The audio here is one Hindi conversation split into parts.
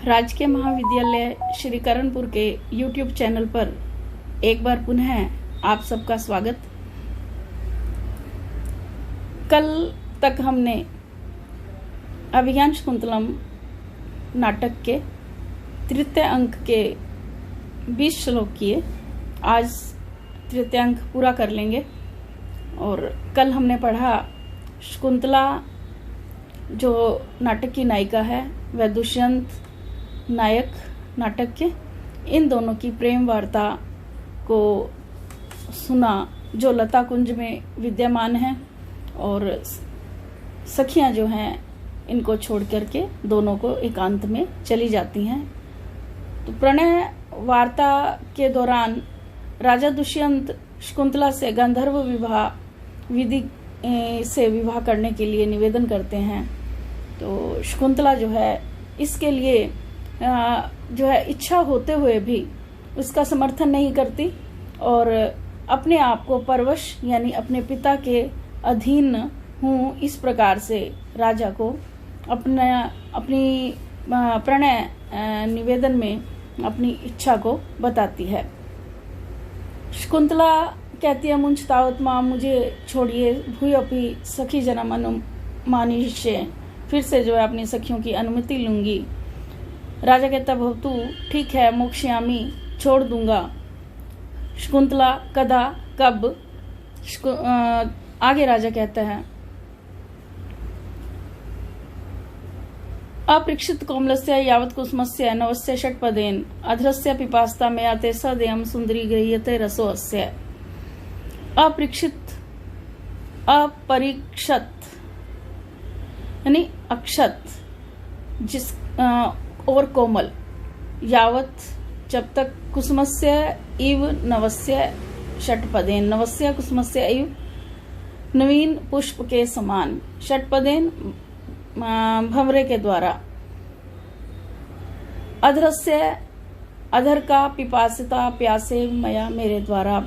राजकीय महाविद्यालय श्री करणपुर के YouTube चैनल पर एक बार पुनः आप सबका स्वागत। कल तक हमने अभिज्ञान शाकुंतलम नाटक के तृतीय अंक के 20 श्लोक किए। आज तृतीय अंक पूरा कर लेंगे। और कल हमने पढ़ा शकुंतला जो नाटक की नायिका है वह दुष्यंत नायक नाटक के, इन दोनों की प्रेम वार्ता को सुना जो लता कुंज में विद्यमान है, और सखियां जो हैं इनको छोड़ करके दोनों को एकांत में चली जाती हैं। तो प्रणय वार्ता के दौरान राजा दुष्यंत शकुंतला से गंधर्व विवाह विधि से विवाह करने के लिए निवेदन करते हैं। तो शकुंतला जो है इसके लिए जो है इच्छा होते हुए भी उसका समर्थन नहीं करती और अपने आप को परवश यानी अपने पिता के अधीन हूँ इस प्रकार से राजा को अपनी प्रणय निवेदन में अपनी इच्छा को बताती है। शकुंतला कहती है मुंच तावत माँ मुझे छोड़िए भूयोपि सखी जन्म अनुमानिष्ये, फिर से जो है अपनी सखियों की अनुमति लूंगी। राजा कहता भवतु ठीक है मोक्षयामी छोड़ दूंगा। शकुंतला कदा कब। आगे राजा कहता है अपरीक्षित कोमलस्य यावत् कुसुमस्य नवस्य षट्पदेन अधरस्य पिपास्ता में आते सदेयम सुंदरी गृह्यते रसो अस्य। अपरीक्षत यानी अक्षत जिस और कोमल, यावत जब तक, कुसुमस्य इव नवस्य षट्पदेन, नवस्य कुसुमस्य इव नवीन पुष्प के समान, षट्पदेन भंवरे के द्वारा, अधरस्य अधर का, पिपासिता प्यासे मया मेरे द्वारा,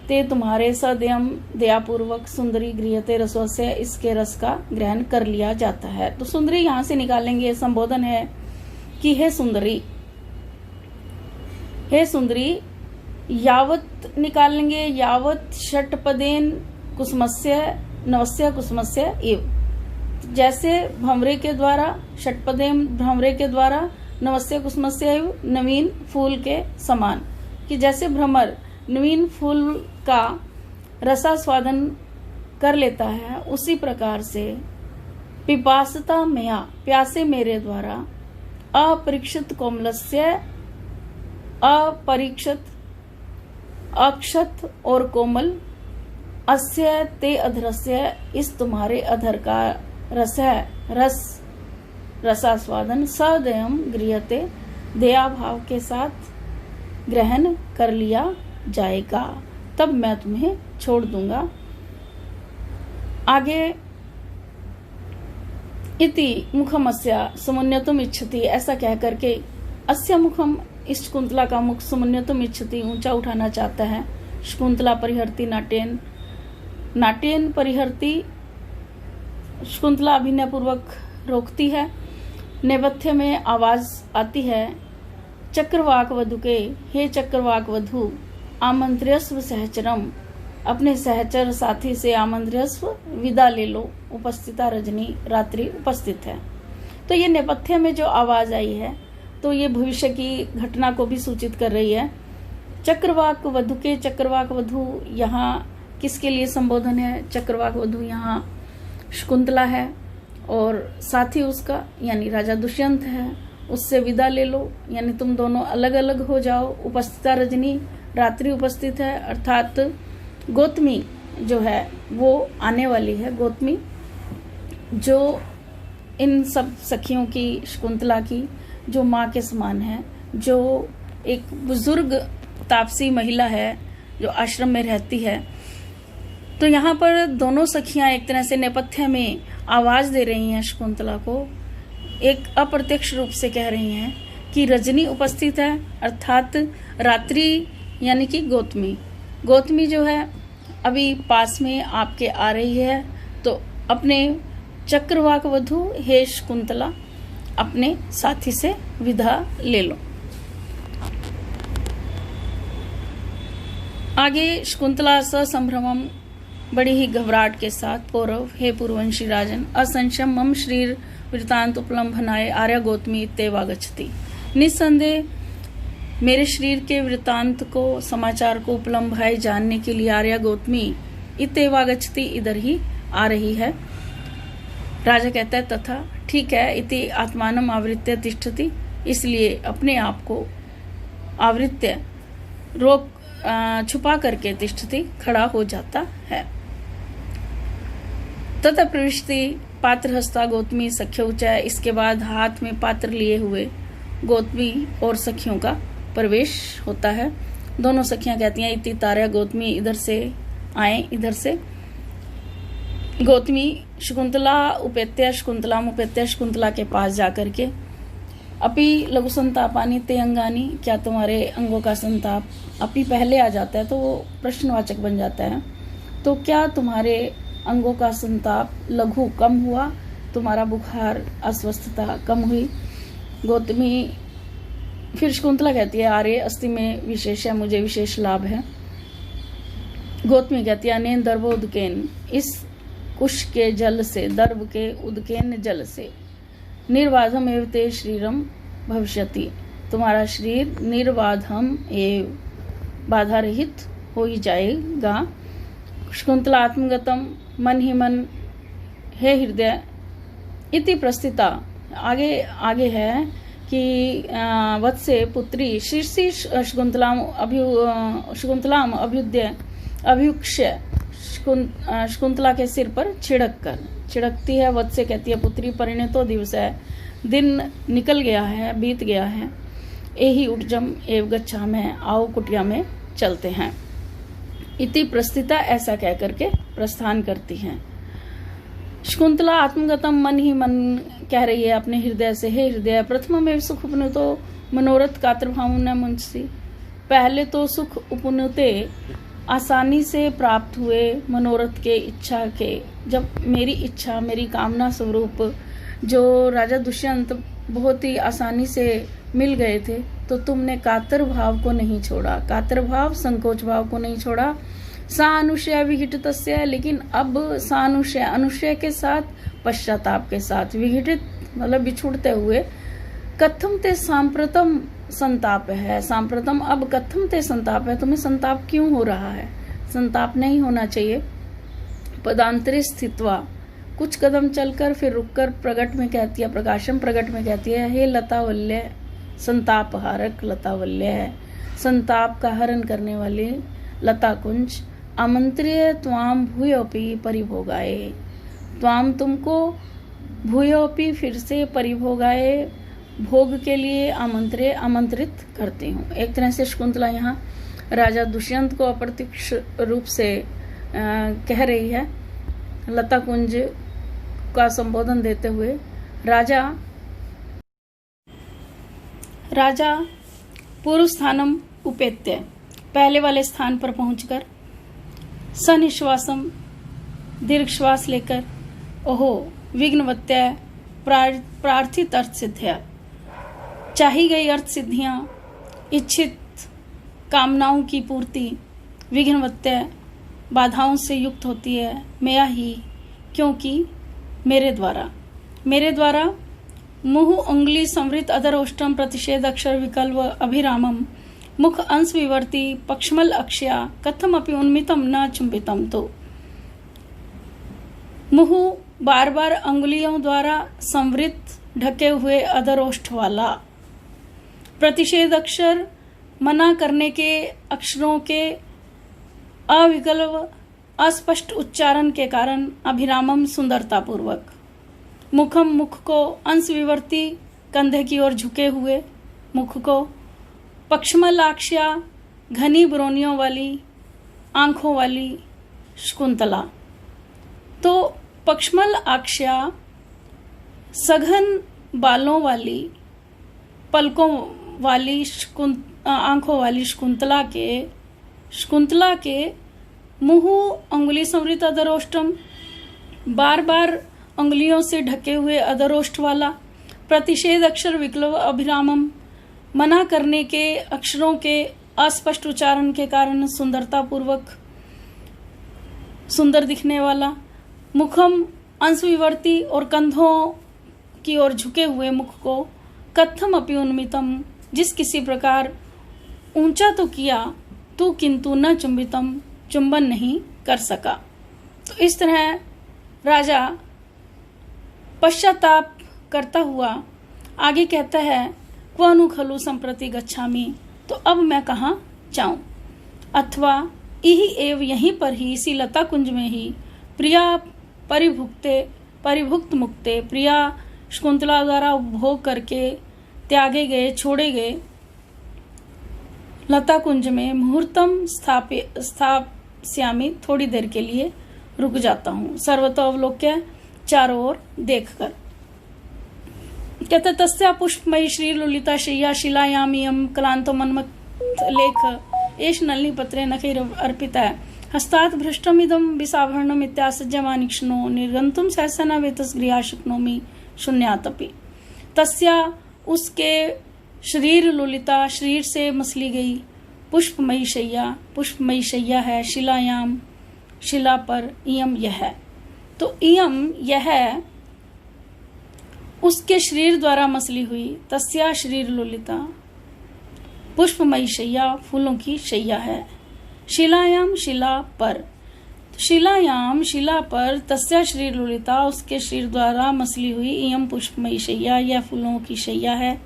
ते तुम्हारे सदयम दयापूर्वक सुंदरी गृह्यते रसों से इसके रस का ग्रहण कर लिया जाता है। तो सुंदरी यहां से निकालेंगे, संबोधन है कि हे सुंदरी, हे सुंदरी। यावत निकालेंगे यावत षट्पदेन कुसुमस्य नवस्य कुसुमस्य इव, जैसे भंवरे के द्वारा, षट्पदेन भंवरे के द्वारा, नवस्य कुसुमस्य इव नवीन फूल के समान, कि जैसे भ्रमर नवीन फूल का रसास्वादन कर लेता है उसी प्रकार से पिपासता मया प्यासे मेरे द्वारा, अपरीक्षित कोमलस्य अपरीक्षित अक्षत और कोमल, अस्य ते अधरस्य इस तुम्हारे अधर का रस है, रसास्वादन सदयम गृह्यते दया भाव के साथ ग्रहण कर लिया जाएगा, तब मैं तुम्हें छोड़ दूंगा। आगे इति मुखमस्य समुन्नतम इच्छति, ऐसा कह करके अस्य मुखम, इस शकुंतला का मुख, समुन्नतम इच्छति ऊंचा उठाना चाहता है। शकुंतला परिहरती नाट्यन, नाट्यन परिहरती, शकुंतला अभिनय पूर्वक रोकती है। नेपथ्य में आवाज आती है चक्रवाक वधु के, हे चक्रवाक वधु आमंत्र्यस्व सहचरम, अपने सहचर साथी से आमंत्र्यस्व विदा ले लो, उपस्थिता रजनी रात्रि उपस्थित है। तो ये नेपथ्य में जो आवाज आई है तो ये भविष्य की घटना को भी सूचित कर रही है। चक्रवाक वधु के, चक्रवाक वधु यहाँ किसके लिए संबोधन है? चक्रवाक वधु यहाँ शकुंतला है और साथी उसका यानी राजा दुष्यंत है, उससे विदा ले लो यानी तुम दोनों अलग अलग हो जाओ। उपस्थिता रजनी रात्रि उपस्थित है, अर्थात गौतमी जो है वो आने वाली है। गौतमी जो इन सब सखियों की, शकुंतला की जो माँ के समान है, जो एक बुजुर्ग तापसी महिला है जो आश्रम में रहती है। तो यहाँ पर दोनों सखियां एक तरह से नेपथ्य में आवाज दे रही हैं शकुंतला को, एक अप्रत्यक्ष रूप से कह रही हैं कि रजनी उपस्थित है, अर्थात रात्रि यानी कि गौतमी। गौतमी जो है अभी पास में आपके आ रही है। तो अपने चक्रवाक वधु हे शकुंतला, अपने साथी से विदा ले लो। आगे शकुंतला ससंभ्रमम, बड़ी ही घबराहट के साथ, पौरव, हे पूर्ववंशी राजन, असंशयम मम शरीर वृत्तांत उपलम्भनाय आर्या गौतमी इत्येवागच्छति। निस्संदेह मेरे शरीर के वृत्तांत को, समाचार को उपलम्भाए जानने के लिए आर्या गौतमी इत्येवागच्छति, इधर ही आ रही है। राजा कहता है तथा, ठीक है, इति आत्मानम आवृत्य तिष्ठति, इसलिए अपने आप को आवृत्य रोक छुपा करके तिष्ठति, खड़ा हो जाता है। तथा प्रविष्टि पात्र हस्ता गौतमी सख्यौचा, इसके बाद हाथ में पात्र लिए हुए गौतमी और सखियों का प्रवेश होता है। दोनों सखियां कहती हैं इति तार्या गौतमी, इधर से आए, इधर से। गौतमी शकुंतला उपेत्या शकुंतला मुपेत्या, शकुंतला के पास जाकर के, अपि लघु संतापानी ते अंगानी, क्या तुम्हारे अंगों का संताप, अपि पहले आ जाता है तो वो प्रश्नवाचक बन जाता है, तो क्या तुम्हारे अंगों का संताप लघु कम हुआ, तुम्हारा बुखार अस्वस्थता कम हुई। गौतमी फिर शकुंतला कहती है आर्य अस्ति में विशेष है, मुझे विशेष लाभ है। गौतमी कहती है अनेन दर्भ उदकेन, इस कुश के जल से, दर्भ के उदकेन जल से, निर्बाधम एव ते शरीरम भविष्यति, तुम्हारा शरीर निर्बाधम एव बाधा रहित हो ही जाएगा। शकुंतला आत्मगतम, मन ही मन, हे हृदय, इति प्रस्थिता, आगे है कि वत्से पुत्री शीर्षि शकुंतलाम अभ्युक्ष्य, शकुंतला के सिर पर छिड़कती है। वत्से कहती है पुत्री, परिणतो दिवस है, दिन निकल गया है, बीत गया है। एहि उठजम एव गच्छामः, आओ कुटिया में चलते हैं। इति प्रस्थिता, ऐसा कह करके प्रस्थान करती हैं। शकुंतला आत्मगतम, मन ही मन कह रही है अपने हृदय से, हे हृदय, प्रथम में सुख उपनुतो मनोरथ कातृभावना मुंसी, पहले तो सुख उपनुते आसानी से प्राप्त हुए मनोरथ के, इच्छा के, जब मेरी इच्छा, मेरी कामना स्वरूप जो राजा दुष्यंत बहुत ही आसानी से मिल गए थे, तो तुमने कातर भाव को नहीं छोड़ा, कातर भाव, संकोच भाव को नहीं छोड़ा। सानुशय विघटितस्य, लेकिन अब सानुशय, अनुशय के साथ, पश्चाताप के साथ, विघटित मतलब बिछुड़ते हुए, कथम ते सांप्रतम संताप है, सांप्रतम अब कथम ते संताप है, तुम्हें संताप क्यों हो रहा है, संताप नहीं होना चाहिए। पदांतरे स्थित्वा, कुछ कदम चलकर फिर रुककर प्रगट में कहती है, प्रकाशम प्रगट में कहती है, हे लतावल्य, संताप हारक लतावल्य है, संताप का हरण करने वाले लता कुंज, आमंत्र्य त्वाम भूयोपि परिभोगाए, त्वाम तुमको भूयोपि फिर से परिभोगाए, भोग के लिए आमंत्रित करती हूँ। एक तरह से शकुंतला यहाँ राजा दुष्यंत को अप्रत्यक्ष रूप से कह रही है, लता कुंज का संबोधन देते हुए। राजा पूर्व स्थानम उपेत्य, पहले वाले स्थान पर पहुंचकर, सनिश्वासम, दीर्घ श्वास लेकर, ओहो विघ्नवत्या, प्रार्थित अर्थ सिद्धिया, चाही गई अर्थ सिद्धियां, इच्छित कामनाओं की पूर्ति, विघ्नवत्या, बाधाओं से युक्त होती है, मेरा ही, क्योंकि मेरे द्वारा मुहु उंगली संवृत अधरोष्टम प्रतिषेध अक्षर विकल्प अभिरामम, मुख अंश विवर्ती पक्षमल अक्षया, कथम अपि उन्मितम न चुंबितम, तो मुहु बार बार अंगुलियों द्वारा संवृत ढके हुए अधरोष्ठ वाला, प्रतिषेध अक्षर मना करने के अक्षरों के अविकल्प अस्पष्ट उच्चारण के कारण, अभिरामम सुंदरता पूर्वक, मुखम मुख को, अंश विवर्ती कंधे की ओर झुके हुए मुख को, पक्षमल आक्ष्या घनी ब्रोनियों वाली आंखों वाली शकुंतला। तो पक्षमल आक्ष्या सघन बालों वाली, पलकों वाली, आंखों वाली शकुंतला के मुंह अंगुली संवृत अधरोष्टम, बार बार अंगुलियों से ढके हुए अधरोष्ठ वाला, प्रतिषेध अक्षर विकल्प अभिरामम, मना करने के अक्षरों के अस्पष्ट उच्चारण के कारण सुंदरता पूर्वक सुंदर दिखने वाला। मुखम अंश विवर्ती और कंधों की ओर झुके हुए मुख को कथम अपि उन्मितम, जिस किसी प्रकार ऊंचा तो किया तू किंतु न चुंबितम, चुंबन नहीं कर सका। तो इस तरह राजा पश्चाताप करता हुआ आगे कहता है, क्वनु खलु संप्रति गच्छामि, तो अब मैं कहाँ जाऊं। अथवा यही एव, यहीं पर ही इसी लता कुंज में ही प्रिया परिभुक्त मुक्ते, प्रिया शकुंतला द्वारा उपभोग करके त्यागे गए, छोड़े गए लता कुंज में मुहूर्तम स्थाप्यामि, थोड़ी देर के लिए रुक जाता हूँ। सर्वतो अवलोक्य, चारों ओर देखकर। कहते तस्या पुष्पमयी श्री ललिता शय्या शिलायामियम क्लांतो मन्मथ लेख एष नलिनी पत्रे नखैर अर्पिता हस्तात् भ्रष्टमिदं विसाभरणम् इत्यासज्यमानिक्ष्णो निर्गन्तुं सहसा न वेतस्गृहा शक्नोमि शून्यातपि। तस्या, उसके शरीर ललिता, शरीर से मसली गई, पुष्पमयी शैया, पुष्पमयी शैया है, शिलायाम, शिला पर, इयम यह, तो इयम यह उसके शरीर द्वारा मसली हुई, तस्या शरीर ललिता, पुष्पमयी शैया, फूलों की शैया है, शिलायाम, शिला पर, शिलायाम, शिला पर, तस्या शरीर ललिता, उसके शरीर द्वारा मसली हुई, इयम पुष्पमयी शैया, यह फूलों की शैया है।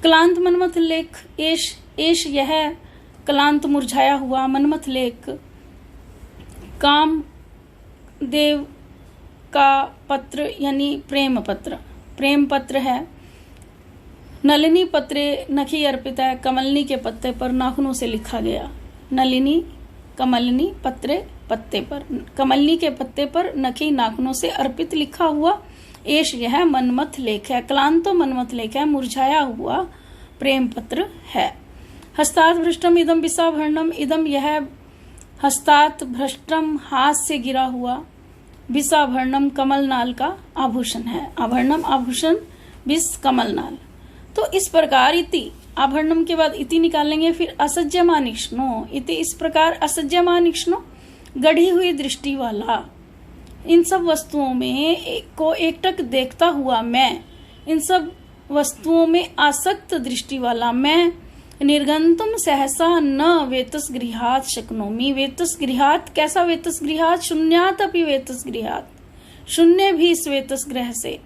क्लांत मनमथ लेख एश यह क्लांत मुरझाया हुआ मनमथ लेख, काम देव का पत्र यानी प्रेम पत्र, प्रेम पत्र है। नलिनी पत्रे नखी अर्पित है, कमलनी के पत्ते पर नाखूनों से लिखा गया। नलिनी, कमलनी, पत्रे पत्ते पर, कमलनी के पत्ते पर नखी नाखूनों से अर्पित लिखा हुआ। एश यह मनमथ लेख है, क्लांतो मनमथ लेख है, मुरझाया हुआ प्रेम पत्र है। हस्तात भ्रष्टम इदम विसाभरणम, इदम यह हस्तात भ्रष्टम, हाथ से गिरा हुआ, विसाभरणम कमल नाल का आभूषण है। आभरणम आभूषण, विस कमल नाल। तो इस प्रकार इति, आभरणम के बाद इति निकालेंगे, फिर असज्जमान इक्ष्णो, इति इस प्रकार असज्जमान इक्ष्णो, गढ़ी हुई दृष्टि वाला। इन सब वस्तुओं में को एकटक देखता हुआ मैं, इन सब वस्तुओं में आसक्त दृष्टि वाला मैं, निर्गंतुम सहसा न वेतस गृहात शक्नोमि। वेतस गृहात, कैसा वेतस गृहात? शून्यात अपि वेतस गृहात, शून्य भी इस वेतस गृह से,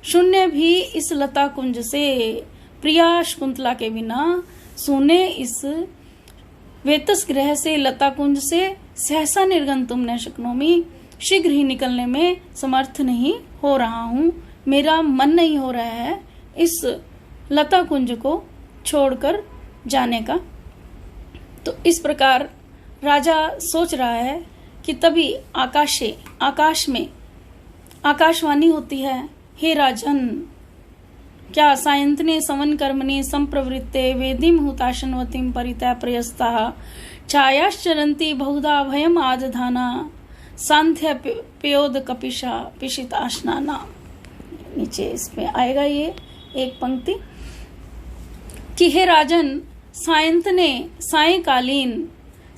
शून्य भी इस लता कुंज से, प्रिया शकुंतला के बिना सुने इस वेतस गृह से, लता कुंज से, सहसा निर्गंतुम न शक्नोमि, शीघ्र ही निकलने में समर्थ नहीं हो रहा हूं, मेरा मन नहीं हो रहा है इस लता कुंज को छोड़कर जाने का। तो इस प्रकार राजा सोच रहा है कि तभी आकाश में आकाशवाणी होती है, हे राजन, क्या सायंतने सवन कर्मणे संप्रवृत्ते वेदीम हुताशनवतीम परितः प्रयस्ता छायाश्चरन्ति बहुधा भयम आदधाना सांध्य प्योद कपिशा पिशित आशनाना। नीचे इसमें आएगा ये एक पंक्ति कि हे राजन, सायंतने, सायकालीन,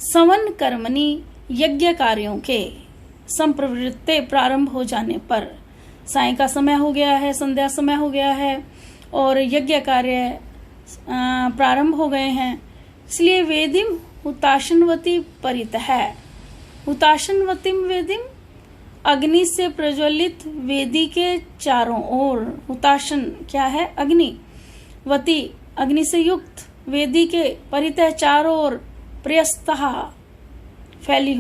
सवन कर्मणि, यज्ञ कार्यों के, संप्रवृत्ते, प्रारंभ हो जाने पर, साय का समय हो गया है, संध्या समय हो गया है और यज्ञ कार्य प्रारंभ हो गए हैं, इसलिए वेदिम हुताशनवती परितः, हुताशनवतीम वेदिम, अग्नि से प्रज्वलित वेदी के चारों ओर, हुताशन क्या है? अग्नि, वती अग्नि से युक्त, वेदी के परितः चारों ओर, प्रयस्तः फैली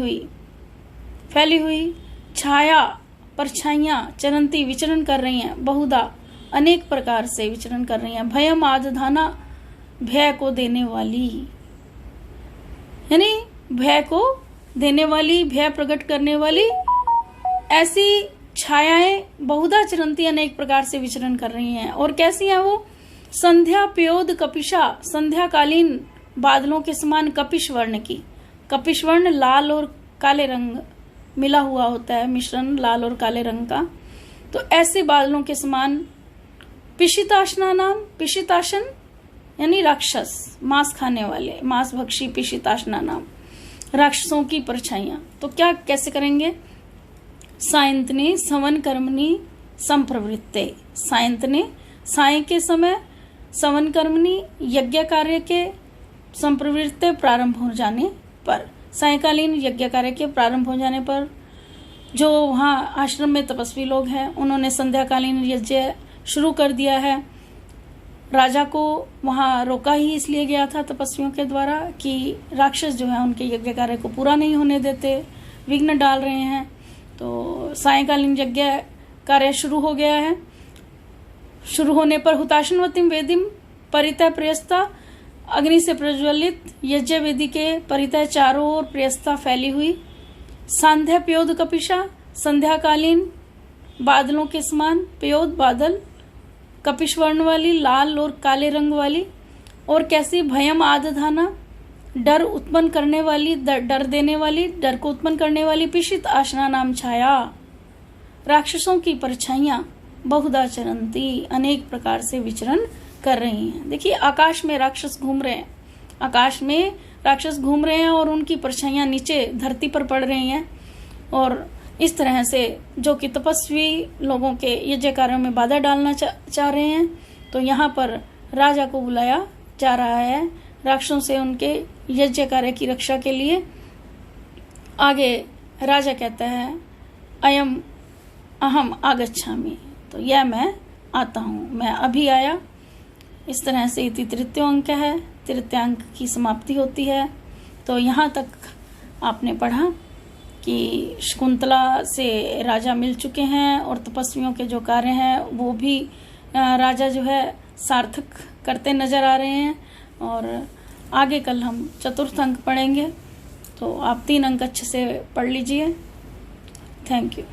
हुई, छाया परछाइयां, चरंती विचरण कर रही हैं, बहुधा अनेक प्रकार से विचरण कर रही हैं, भयम आदधाना, भय को देने वाली, यानी भय को देने वाली, भय प्रकट करने वाली ऐसी छायाएं बहुधा चरंती अनेक प्रकार से विचरण कर रही हैं। और कैसी हैं वो? संध्या प्योद कपिशा, संध्याकालीन बादलों के समान कपिश वर्ण की। कपिश वर्ण लाल और काले रंग मिला हुआ होता है, मिश्रण लाल और काले रंग का। तो ऐसे बादलों के समान पिशिताशना नाम, पिशिताशन यानी राक्षस, मांस खाने वाले, मांस भक्षी, पिशिताशना नाम, राक्षसों की परछाइयां। तो क्या कैसे करेंगे? सायंतने सवन कर्मणि संप्रवृत्ते, सायंतने साय के समय, सवन कर्मणि यज्ञ कार्य के, संप्रवृत्ते प्रारंभ हो जाने पर, सायकालीन यज्ञ कार्य के प्रारंभ हो जाने पर जो वहाँ आश्रम में तपस्वी लोग हैं उन्होंने संध्याकालीन यज्ञ शुरू कर दिया है। राजा को वहाँ रोका ही इसलिए गया था तपस्वियों के द्वारा कि राक्षस जो है उनके यज्ञ कार्य को पूरा नहीं होने देते, विघ्न डाल रहे हैं। तो सायकालीन यज्ञ कार्य शुरू हो गया है। शुरू होने पर हुताशनवतीम वेदिम परितः प्रियस्ता, अग्नि से प्रज्वलित यज्ञ वेदी के परितः चारों ओर प्रियस्ता फैली हुई। सांध्या प्योद कपिशा, संध्याकालीन बादलों के समान, प्योद बादल, कपिश वर्ण वाली, लाल और काले रंग वाली, और कैसी भयम आदधाना, डर उत्पन्न करने वाली, डर देने वाली, डर को उत्पन्न करने वाली, पिशित आशना नाम छाया, राक्षसों की परछाइयां बहुधा चरंती, अनेक प्रकार से विचरण कर रही हैं। देखिए आकाश में राक्षस घूम रहे हैं, आकाश में राक्षस घूम रहे हैं और उनकी परछाइयां नीचे धरती पर पड़ रही हैं। और इस तरह से जो कि तपस्वी लोगों के यज्ञ कार्यों में बाधा डालना चाह रहे हैं, तो यहाँ पर राजा को बुलाया जा रहा है राक्षसों से उनके यज्ञ कार्य की रक्षा के लिए। आगे राजा कहता है अयम अहम आगच्छामि, तो यह मैं आता हूँ, मैं अभी आया। इस तरह से इति तृतीयांक है, तृतीयांक की समाप्ति होती है। तो यहाँ तक आपने पढ़ा कि शकुंतला से राजा मिल चुके हैं और तपस्वियों के जो कार्य हैं वो भी राजा जो है सार्थक करते नजर आ रहे हैं। और आगे कल हम चतुर्थ अंक पढ़ेंगे, तो आप 3 अंक अच्छे से पढ़ लीजिए। Thank you.